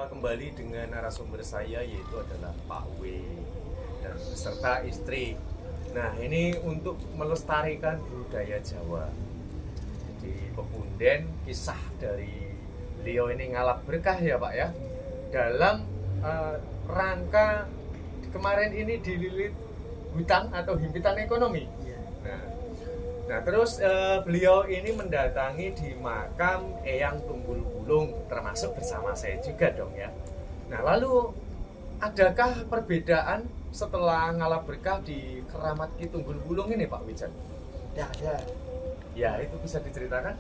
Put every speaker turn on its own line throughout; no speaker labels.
Kembali dengan narasumber saya yaitu adalah Pak W dan beserta istri. Nah, ini untuk melestarikan budaya Jawa. Jadi Pepunden, kisah dari beliau ini ngalap berkah ya Pak ya. Dalam rangka kemarin ini dililit hutang atau himpitan ekonomi. Nah, Nah terus beliau ini mendatangi di makam Eyang Tunggul Wulung, termasuk bersama saya juga dong ya. Nah lalu adakah perbedaan setelah ngalap berkah di keramat Ki Tunggul Wulung ini Pak Wijan?
Ya ada.
Ya itu bisa diceritakan?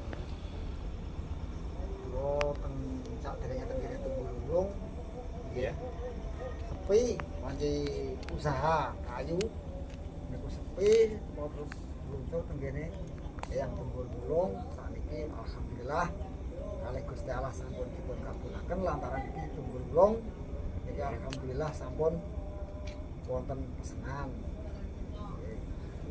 Kalau sak derenge tengene Tunggul Wulung,
Iya.
sepi masih usaha kayu. Niku sepi terus luntur tenggene yang Tunggul Wulung sakniki alhamdulillah kalih Gusti Allah sampun dipun kabulaken lantaran iki Tunggul Wulung iki alhamdulillah sampun wonten pesanan.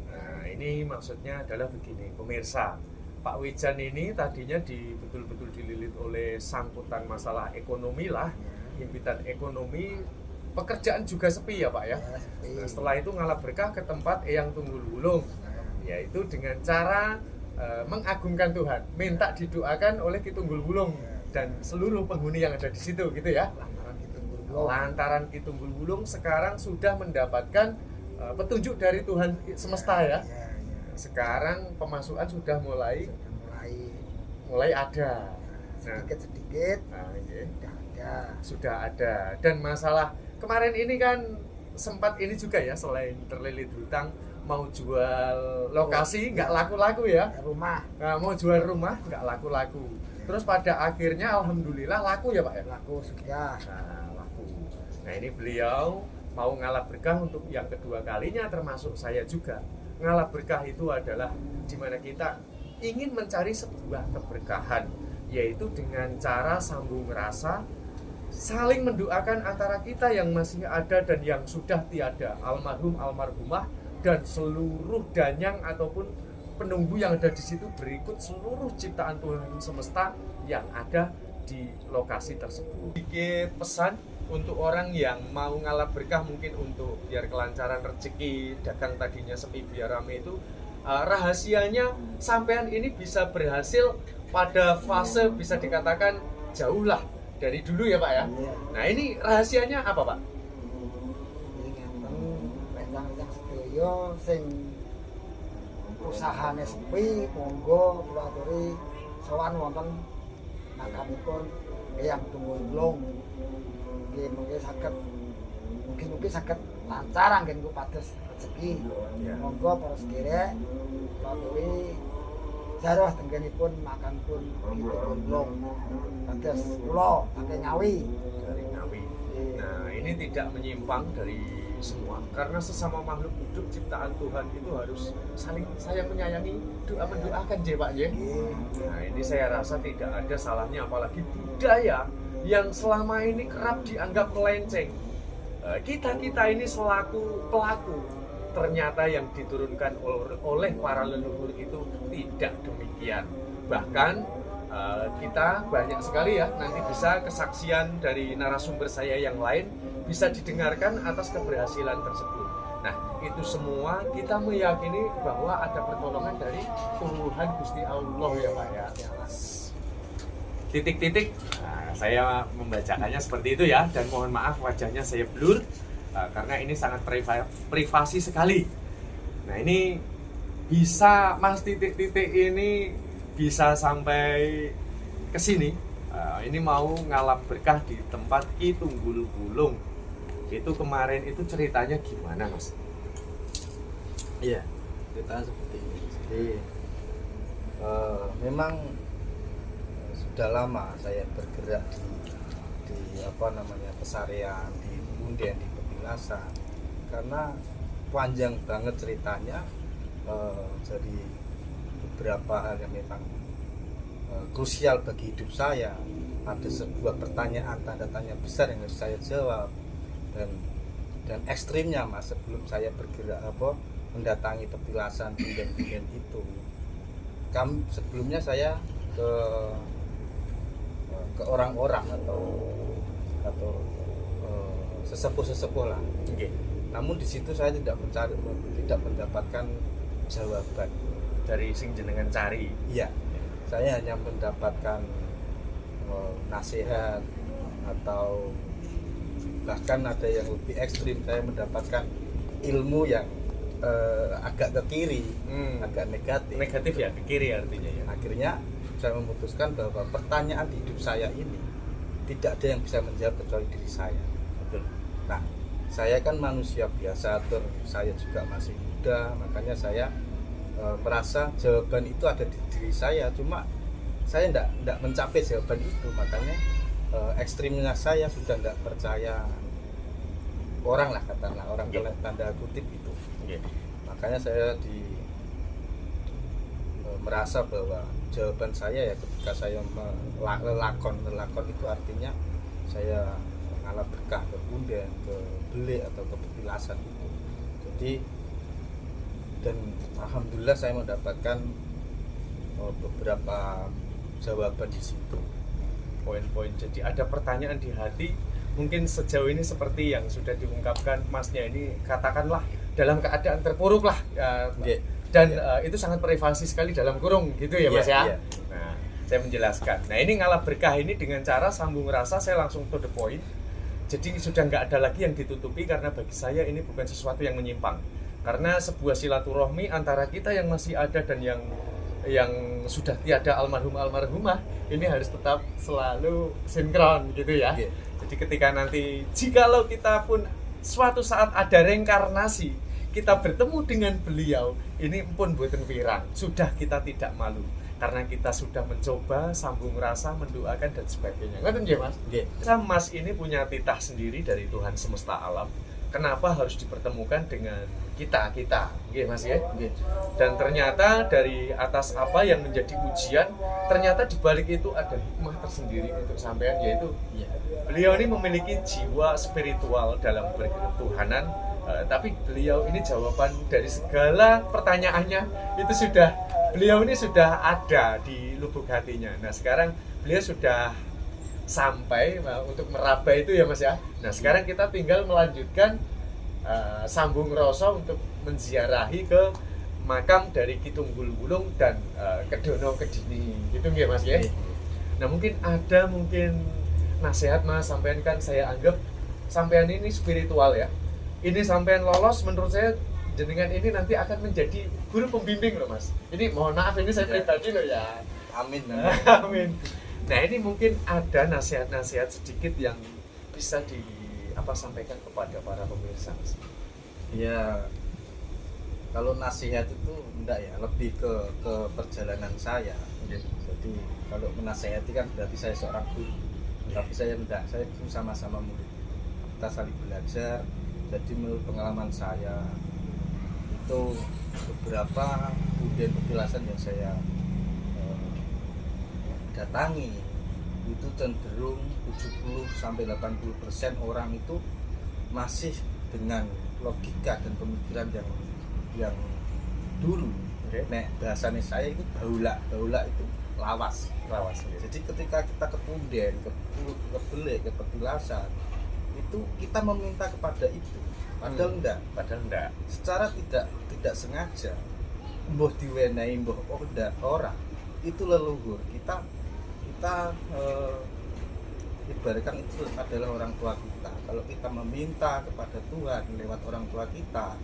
Nah ini maksudnya adalah begini pemirsa, Pak Wijan ini tadinya betul-betul dililit oleh sangkutan masalah ekonomi lah, himpitan ekonomi, pekerjaan juga sepi ya Pak ya. Nah, setelah itu ngalap berkah ke tempat Eyang Tunggul Wulung, yaitu dengan cara mengagungkan Tuhan, minta didoakan oleh Ki Tunggul Wulung dan seluruh penghuni yang ada di situ gitu ya. Lantaran Ki Tunggul Wulung sekarang sudah mendapatkan petunjuk dari Tuhan semesta ya. Sekarang pemasukan sudah mulai ada.
Sedikit-sedikit
sudah ada. Dan masalah kemarin ini kan sempat ini juga ya, selain terlilit hutang, mau jual lokasi nggak laku-laku ya,
rumah.
Nah, mau jual rumah nggak laku-laku. Terus pada akhirnya alhamdulillah laku ya Pak ya.
Laku sudah.
Nah, laku. Nah ini beliau mau ngalap berkah untuk yang kedua kalinya, termasuk saya juga. Ngalap berkah itu adalah dimana kita ingin mencari sebuah keberkahan, yaitu dengan cara sambung rasa, saling mendoakan antara kita yang masih ada dan yang sudah tiada, almarhum almarhumah dan seluruh danyang ataupun penunggu yang ada di situ, berikut seluruh ciptaan Tuhan semesta yang ada di lokasi tersebut. Sedikit pesan untuk orang yang mau ngalap berkah, mungkin untuk biar kelancaran rezeki, dagang tadinya sepi biar rame, itu rahasianya sampean ini bisa berhasil pada fase bisa dikatakan jauh lah dari dulu ya Pak ya. Nah ini rahasianya apa Pak?
Ini ngeten rencang-rencang sedaya sing usahane sepi monggo kula aturi sowan wonten makamipun Eyang Tunggul Wulung. Nggih mungkin saged lancar anggen ku pados rezeki. Monggo para sedherek kula aturi jaroh tenggenipun makamipun Ki Tunggul Wulung. Kados kula saking Ngawi.
Dari Ngawi. Nah ini tidak menyimpang dari semua, karena sesama makhluk hidup ciptaan Tuhan itu harus saling sayang menyayangi, doa mendoakan je Pak ya. Nah ini saya rasa tidak ada salahnya, apalagi budaya yang selama ini kerap dianggap melenceng. Kita ini selaku pelaku, ternyata yang diturunkan oleh para leluhur itu tidak demikian. Bahkan kita banyak sekali ya, nanti bisa kesaksian dari narasumber saya yang lain bisa didengarkan atas keberhasilan tersebut. Nah itu semua kita meyakini bahwa ada pertolongan dari Tuhan Gusti Allah ya Pak ya. Titik-titik, nah, saya membacakannya seperti itu ya, dan mohon maaf wajahnya saya blur karena ini sangat privasi sekali. Nah ini bisa Mas titik-titik ini bisa sampai ke sini. Ini mau ngalap berkah di tempat Ki Tunggul Wulung. Itu kemarin itu ceritanya gimana Mas?
Iya, ceritanya seperti ini. Jadi memang sudah lama saya bergerak di pesarian, di Pepunden, di Petilasan, karena panjang banget ceritanya. Jadi beberapa hal yang memang krusial bagi hidup saya, ada sebuah pertanyaan tanda tanya besar yang harus saya jawab, dan ekstrimnya Mas, sebelum saya bergerak mendatangi petilasan Pepunden itu, sebelumnya saya ke orang-orang atau sesepuh lah.
Oke.
Namun di situ saya tidak mendapatkan jawaban
Dari sing jenengan cari.
iya. Saya hanya mendapatkan nasihat, atau bahkan ada yang lebih ekstrim, saya mendapatkan ilmu yang agak ke kiri, agak negatif.
Negatif ya, ke kiri artinya ya.
Akhirnya saya memutuskan bahwa pertanyaan di hidup saya ini tidak ada yang bisa menjawab kecuali diri saya.
Betul.
Nah, saya kan manusia biasa, saya juga masih muda, makanya saya merasa jawaban itu ada di diri saya. Cuma saya tidak mencapai jawaban itu, makanya ekstrimnya saya sudah tidak percaya orang lah, katakanlah orang dalam tanda kutip itu. Makanya saya merasa bahwa jawaban saya ya ketika saya melakon itu artinya saya mengalah berkah ke punden, ke belik atau ke petilasan itu. Jadi, dan alhamdulillah saya mendapatkan beberapa jawaban di situ.
Poin-poin. Jadi ada pertanyaan di hati, mungkin sejauh ini seperti yang sudah diungkapkan Masnya ini, katakanlah dalam keadaan terpuruk lah ya, dan itu sangat privasi sekali dalam kurung gitu ya Mas ya. Nah, saya menjelaskan. Nah, ini ngalah berkah ini dengan cara sambung rasa, saya langsung to the point. Jadi sudah nggak ada lagi yang ditutupi, karena bagi saya ini bukan sesuatu yang menyimpang. Karena sebuah silaturahmi antara kita yang masih ada dan yang sudah tiada almarhumah ini harus tetap selalu sinkron gitu ya. Jadi ketika nanti jikalau kita pun suatu saat ada reinkarnasi, kita bertemu dengan beliau, ini pun buatan pirang, sudah kita tidak malu karena kita sudah mencoba sambung rasa, mendoakan dan sebagainya. Ngerti ya Mas? Mas ini punya titah sendiri dari Tuhan semesta alam. Kenapa harus dipertemukan dengan kita? Nggih Mas ya? Dan ternyata dari atas apa yang menjadi ujian, ternyata di balik itu ada hikmah tersendiri untuk sampean, yaitu beliau ini memiliki jiwa spiritual dalam berketuhanan, tapi beliau ini jawaban dari segala pertanyaannya itu beliau ini sudah ada di lubuk hatinya. Nah, sekarang beliau sudah sampai untuk meraba itu ya Mas ya. Nah, sekarang kita tinggal melanjutkan sambung rasa untuk menziarahi ke makam dari Kitunggul Wulung dan Kedono Kedini gitu nggih Mas ya. Nah, mungkin nasihat Mas, sampean kan saya anggap sampean ini spiritual ya. Ini sampean lolos, menurut saya jenengan ini nanti akan menjadi guru pembimbing loh Mas. Ini mohon maaf, ini saya pribadi loh ya.
Amin.
Amin. Nah, ini mungkin ada nasihat-nasihat sedikit yang bisa sampaikan kepada para pemirsa Mas.
Ya, kalau nasihat itu enggak ya, lebih ke perjalanan saya. Jadi kalau menasihati kan berarti saya seorang guru. Tapi saya enggak, saya sama-sama murid. Kita saling belajar. Jadi menurut pengalaman saya itu beberapa kemudian petilasan yang saya datangi itu cenderung 70-80% orang itu masih dengan logika dan pemikiran yang dulu. Nek bahasanya saya itu baula itu lawas. Jadi ketika kita ke punden, ke belik, ke petilasan, itu kita meminta kepada itu, padahal enggak. Secara tidak sengaja, mbuh diwenehi mbuh ora, itu leluhur kita ibaratkan itu adalah orang tua kita. Kalau kita meminta kepada Tuhan lewat orang tua kita,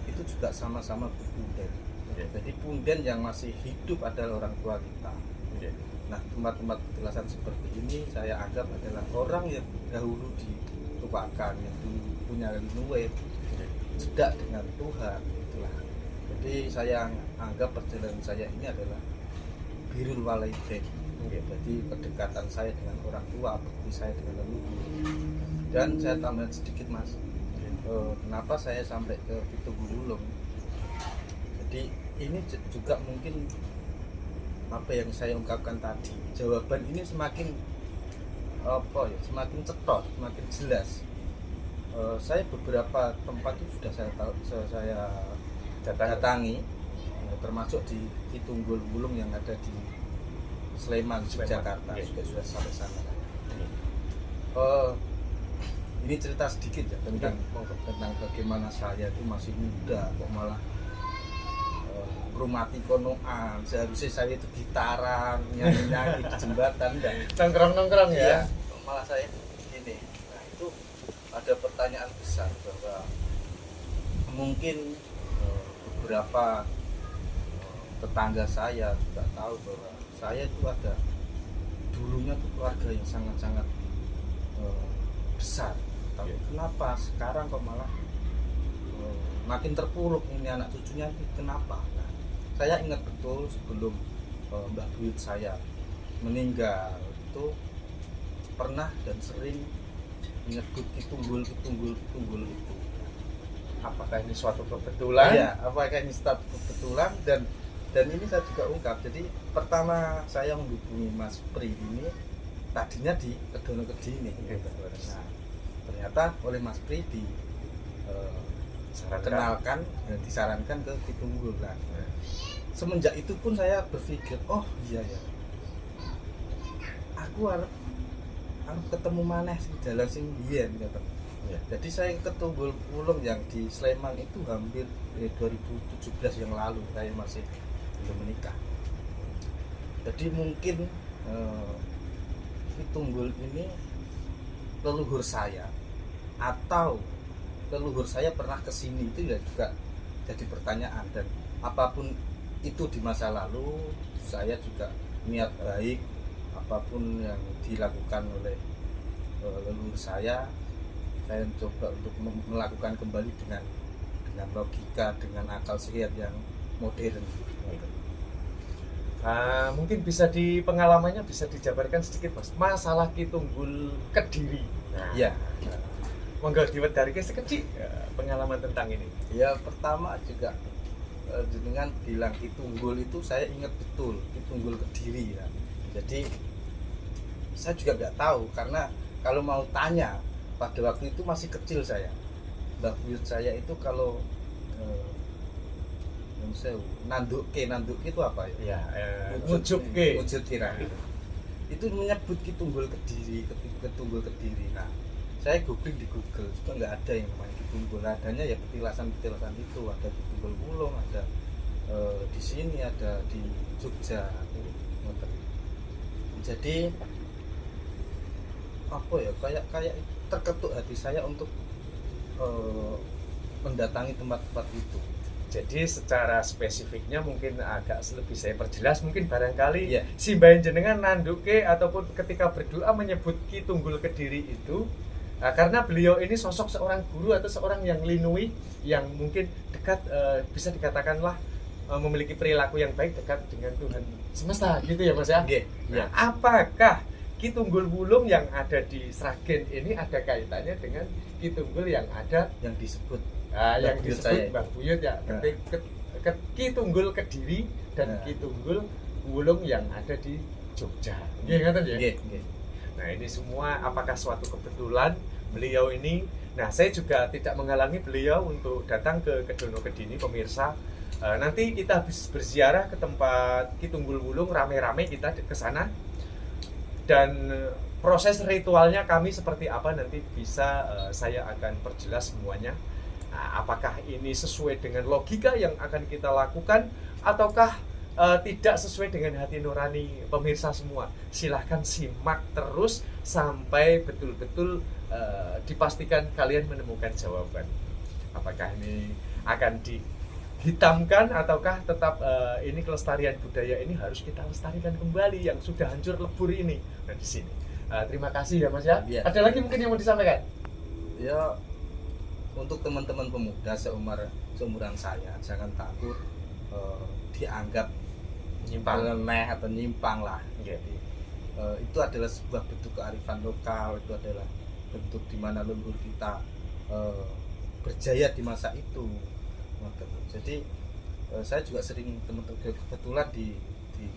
itu juga sama-sama berpunden. Jadi punden yang masih hidup adalah orang tua kita. Nah, tempat-tempat petilasan seperti ini saya anggap adalah orang yang dahulu dituakan, yang dulu punya linuwe, jedak dengan Tuhan, itulah. Jadi saya anggap perjalanan saya ini adalah birrul walidain. Jadi kedekatan saya dengan orang tua, bukti saya dengan leluhur. Dan saya tambahan sedikit Mas, kenapa saya sampai ke Kitunggul Wulung. Jadi ini juga mungkin apa yang saya ungkapkan tadi, jawaban ini semakin cepat, semakin jelas. Saya beberapa tempat itu sudah saya datangi, termasuk di Kitunggul Wulung yang ada di Sleman, Jakarta, juga sudah sampai sana. ini cerita sedikit ya tentang bagaimana saya itu masih muda kok malah rumati konoan. Seharusnya saya itu gitaran, nyanyi di jembatan dan
Nongkrong ya.
Malah saya gini. Nah, itu ada pertanyaan besar bahwa mungkin beberapa tetangga saya juga tahu bahwa saya itu ada dulunya tuh keluarga yang sangat-sangat besar. Tapi kenapa sekarang kok malah makin terpuruk ini anak cucunya, kenapa? Nah, saya ingat betul sebelum Mbah Buyut saya meninggal itu pernah dan sering menyebut Kitunggul itu.
Apakah ini suatu kebetulan?
Iya, apakah ini suatu kebetulan dan ini saya juga ungkap. Jadi pertama saya menghubungi Mas Pri ini tadinya di Kedono Kediri. Nah, ternyata oleh Mas Pri kenalkan dan disarankan ke Kitunggul. Nah, semenjak itu pun saya berpikir, oh iya ya, aku harus ketemu maneh sing dalan sing biyen kata. Ya. Jadi saya ke Tunggul Wulung yang di Sleman itu hampir 2017 yang lalu, saya masih belum menikah. Jadi mungkin Tunggul ini leluhur saya atau leluhur saya pernah kesini, itu ya juga jadi pertanyaan. Dan apapun itu di masa lalu, saya juga niat baik apapun yang dilakukan oleh leluhur saya coba untuk melakukan kembali dengan logika, dengan akal sehat yang modern.
Mungkin bisa di pengalamannya bisa dijabarkan sedikit Mas, masalah Kitunggul Kediri.
Ya.
Monggo diwedarke sekecil pengalaman tentang ini.
Ya, pertama juga dengan bilang Kitunggul itu saya ingat betul Kitunggul Kediri ya. Jadi saya juga nggak tahu, karena kalau mau tanya pada waktu itu masih kecil saya. Mbah Buyut saya itu kalau nanduk itu apa ya?
Wujud ke.
Itu menyebut Kitunggul Kediri. Nah, saya googling di Google juga nggak ada yang namanya Kitunggul. Adanya ya petilasan itu, ada Kitunggul Wulung, ada di sini, ada di Jogja. Jadi apa ya, kayak terketuk hati saya untuk mendatangi tempat-tempat itu.
Jadi secara spesifiknya mungkin agak lebih saya perjelas, mungkin barangkali
yeah.
Si Mbae jenengan nanduke ataupun ketika berdoa menyebut Kitunggul Kediri itu karena beliau ini sosok seorang guru atau seorang yang linui, yang mungkin dekat, bisa dikatakanlah memiliki perilaku yang baik, dekat dengan Tuhan semesta gitu ya Mas ya.
Yeah.
Nah, apakah Kitunggul Wulung yang ada di Sragen ini ada kaitannya dengan Kitunggul yang ada
yang disebut
yang disebut Mbah Buyut ya, Kitunggul Kediri dan Kitunggul Wulung yang ada di Jogja. Nggih ngoten ya?
Nggih.
Nah, ini semua apakah suatu kebetulan beliau ini? Nah, saya juga tidak menghalangi beliau untuk datang ke Kedono Kediri, pemirsa. Nanti kita berziarah ke tempat Kitunggul Wulung, rame-rame kita ke sana. Dan proses ritualnya kami seperti apa nanti bisa saya akan perjelas semuanya. Nah, apakah ini sesuai dengan logika yang akan kita lakukan ataukah tidak sesuai dengan hati nurani pemirsa semua? Silahkan simak terus sampai betul-betul dipastikan kalian menemukan jawaban. Apakah ini akan dihitamkan ataukah tetap ini kelestarian budaya ini harus kita lestarikan kembali yang sudah hancur lebur ini. Nah, di sini. Terima kasih ya Mas ya.
Ya.
Ada lagi mungkin yang mau disampaikan?
Ya, untuk teman-teman pemuda seumuran saya, jangan takut dianggap nyeleneh atau nyimpang lah. Jadi itu adalah sebuah bentuk kearifan lokal, itu adalah bentuk di mana leluhur kita berjaya di masa itu. Jadi saya juga sering kebetulan di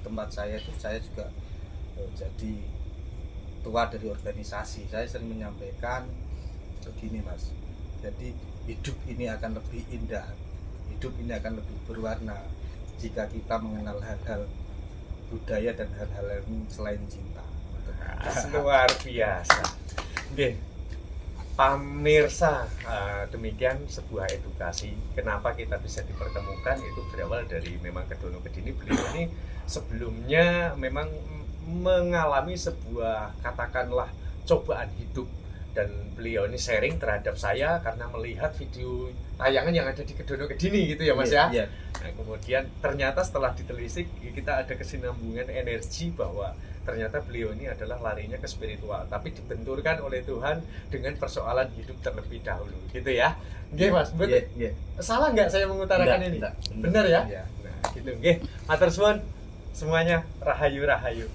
tempat saya itu saya juga jadi tua dari organisasi. Saya sering menyampaikan begini Mas, jadi hidup ini akan lebih indah, hidup ini akan lebih berwarna jika kita mengenal hal-hal budaya dan hal-hal lain selain cinta.
Luar biasa. Oke. Pemirsa, demikian sebuah edukasi. Kenapa kita bisa dipertemukan itu berawal dari memang Kedono Kedini. Beliau ini sebelumnya memang mengalami sebuah katakanlah cobaan hidup, dan beliau ini sharing terhadap saya karena melihat video tayangan yang ada di Kedono Kedini gitu ya Mas ya.
Iya.
Nah, kemudian ternyata setelah ditelisik kita ada kesinambungan energi bahwa ternyata beliau ini adalah larinya ke spiritual, tapi dibenturkan oleh Tuhan dengan persoalan hidup terlebih dahulu, gitu ya. Nggih Mas, betul.
Iya.
Salah nggak saya mengutarakan ini?
Enggak.
Benar ya?
Iya.
Nah, gitu. Nggih, matur suwun semuanya, rahayu rahayu.